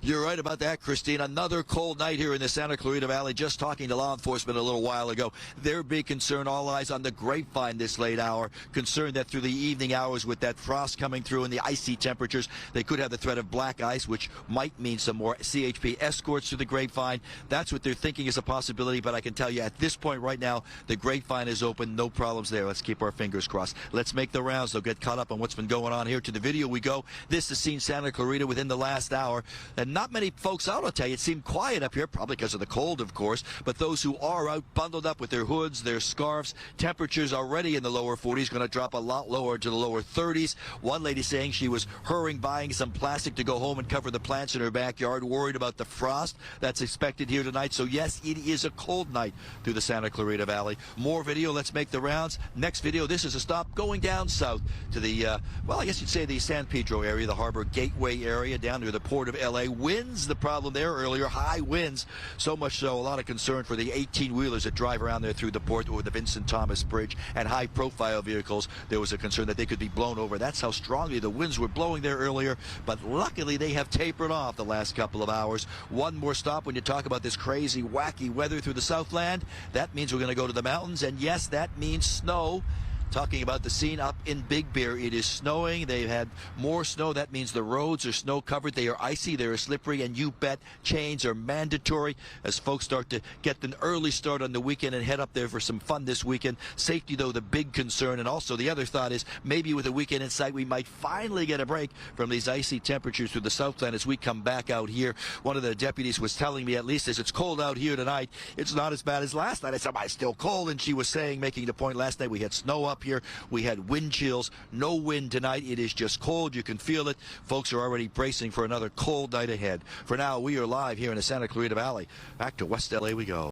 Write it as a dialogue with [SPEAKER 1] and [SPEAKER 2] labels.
[SPEAKER 1] You're right about that, Christine. Another cold night here in the Santa Clarita Valley. Just talking to law enforcement a little while ago. Their big concern, all eyes on the Grapevine this late hour. Concerned that through the evening hours with that frost coming through and the icy temperatures, they could have the threat of black ice, which might mean some more CHP escorts to the Grapevine. That's what they're thinking is a possibility, but I can tell you at this point right now, the Grapevine is open. No problems there. Let's keep our fingers crossed. Let's make the rounds, though. Get caught up on what's been going on here. To the video we go. This is seen Santa Clarita within the last hour, and not many folks out. I'll tell you, it seemed quiet up here, probably because of the cold, of course, but those who are out bundled up with their hoods, their scarves, temperatures already in the lower 40s, going to drop a lot lower to the lower 30s. One lady saying she was hurrying, buying some plastic to go home and cover the plants in her backyard, worried about the frost that's expected here tonight. So yes, it is a cold night through the Santa Clarita Valley. More video. Let's make the rounds. Next video, this is a stop going down south to the, well, I guess you'd say the San Pedro area, the Harbor Gateway area, down near the port of LA. Winds, the problem there earlier, high winds, so much so a lot of concern for the 18-wheelers that drive around there through the port or the Vincent Thomas Bridge, and high-profile vehicles. There was a concern that they could be blown over. That's how strongly the winds were blowing there earlier, but luckily they have tapered off the last couple of hours. One more stop when you talk about this crazy, wacky weather through the Southland. That means we're going to go to the mountains, and yes, that means snow. Talking about the scene up in Big Bear, it is snowing. They've had more snow. That means the roads are snow covered. They are icy. They are slippery, and you bet chains are mandatory as folks start to get an early start on the weekend and head up there for some fun this weekend. Safety, though, the big concern, and also the other thought is maybe with the weekend in sight, we might finally get a break from these icy temperatures through the Southland as we come back out here. One of the deputies was telling me, at least as it's cold out here tonight, it's not as bad as last night. I said, it's still cold, and she was saying, making the point, last night we had snow up here. We had wind chills. No wind tonight. It is just cold. You can feel it. Folks are already bracing for another cold night ahead. For now, we are live here in the Santa Clarita Valley. Back to West LA we go.